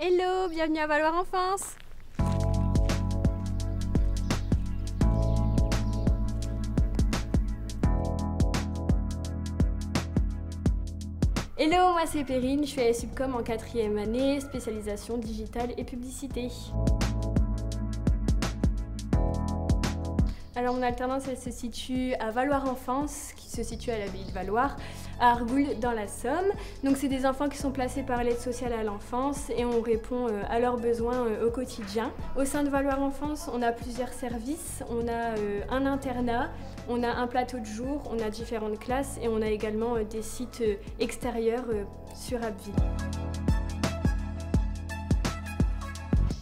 Hello, bienvenue à Valoir Enfance. Hello, moi c'est Perrine, je fais Subcom en 4e année, spécialisation digitale et publicité. Alors mon alternance elle se situe à Valoir Enfance, qui se situe à l'abbaye de Valoir, à Argoul dans la Somme. Donc c'est des enfants qui sont placés par l'aide sociale à l'enfance et on répond à leurs besoins au quotidien. Au sein de Valoir Enfance, on a plusieurs services, on a un internat, on a un plateau de jour, on a différentes classes et on a également des sites extérieurs sur Abbeville.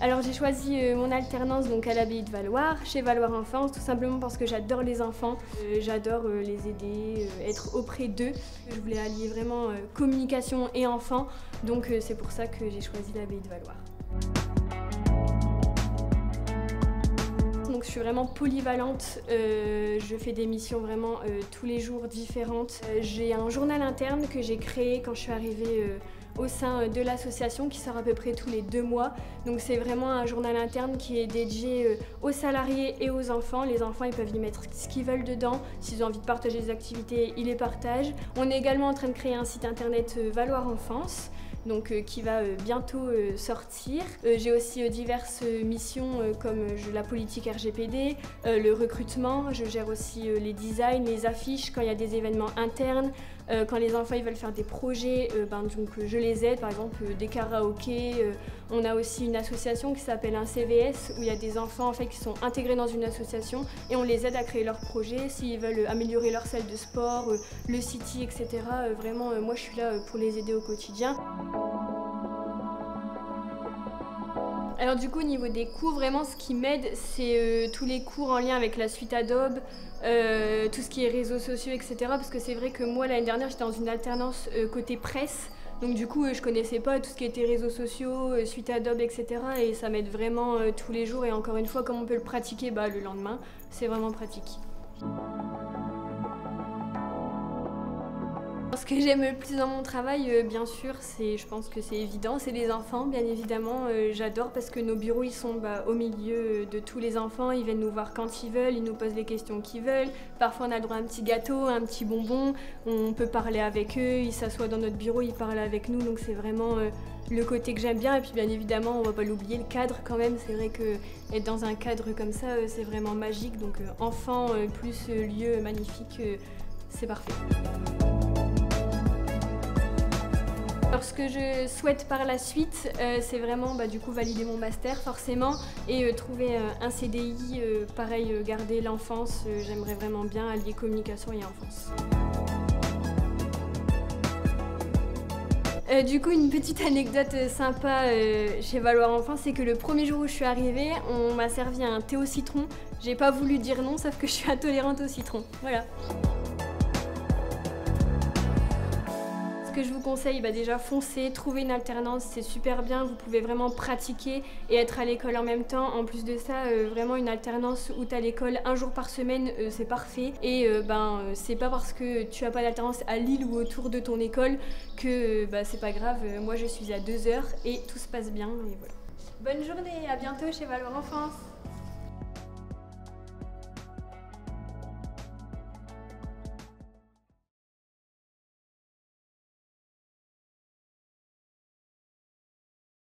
Alors j'ai choisi mon alternance donc à l'abbaye de Valoir, chez Valoir Enfance, tout simplement parce que j'adore les enfants, j'adore les aider, être auprès d'eux. Je voulais allier vraiment communication et enfants, donc c'est pour ça que j'ai choisi l'abbaye de Valoir. Donc je suis vraiment polyvalente, je fais des missions vraiment tous les jours différentes. J'ai un journal interne que j'ai créé quand je suis arrivée au sein de l'association qui sort à peu près tous les 2 mois. Donc c'est vraiment un journal interne qui est dédié aux salariés et aux enfants. Les enfants ils peuvent y mettre ce qu'ils veulent dedans. S'ils ont envie de partager des activités, ils les partagent. On est également en train de créer un site internet Valoir Enfance. Donc, qui va bientôt sortir. J'ai aussi diverses missions comme la politique RGPD, le recrutement, je gère aussi les designs, les affiches quand il y a des événements internes, quand les enfants ils veulent faire des projets, donc, je les aide, par exemple des karaokés. On a aussi une association qui s'appelle un CVS où il y a des enfants en fait, qui sont intégrés dans une association et on les aide à créer leurs projets, s'ils veulent améliorer leur salle de sport, le city, etc. Vraiment, moi je suis là pour les aider au quotidien. Alors du coup au niveau des cours, vraiment ce qui m'aide c'est tous les cours en lien avec la suite Adobe, tout ce qui est réseaux sociaux, etc. Parce que c'est vrai que moi l'année dernière j'étais dans une alternance côté presse, donc du coup je connaissais pas tout ce qui était réseaux sociaux, suite Adobe, etc. Et ça m'aide vraiment tous les jours et encore une fois comme on peut le pratiquer le lendemain, c'est vraiment pratique. Ce que j'aime le plus dans mon travail, bien sûr, je pense que c'est évident, c'est les enfants, bien évidemment. J'adore parce que nos bureaux, ils sont au milieu de tous les enfants. Ils viennent nous voir quand ils veulent, ils nous posent les questions qu'ils veulent. Parfois, on a le droit à un petit gâteau, un petit bonbon. On peut parler avec eux, ils s'assoient dans notre bureau, ils parlent avec nous. Donc c'est vraiment le côté que j'aime bien. Et puis bien évidemment, on va pas l'oublier, le cadre quand même. C'est vrai que être dans un cadre comme ça, c'est vraiment magique. Donc enfants plus lieu magnifique, c'est parfait. Alors ce que je souhaite par la suite, c'est vraiment du coup valider mon master forcément et trouver un CDI, pareil garder l'enfance, j'aimerais vraiment bien allier communication et enfance. Du coup une petite anecdote sympa chez Valoir Enfance, c'est que le premier jour où je suis arrivée, on m'a servi un thé au citron. J'ai pas voulu dire non, sauf que je suis intolérante au citron, voilà. Ce que je vous conseille, déjà foncez, trouvez une alternance, c'est super bien, vous pouvez vraiment pratiquer et être à l'école en même temps. En plus de ça, vraiment une alternance où tu es à l'école un jour par semaine, c'est parfait. Et c'est pas parce que tu as pas d'alternance à Lille ou autour de ton école que c'est pas grave. Moi je suis à 2 heures et tout se passe bien et voilà. Bonne journée, à bientôt chez Valoir Enfance.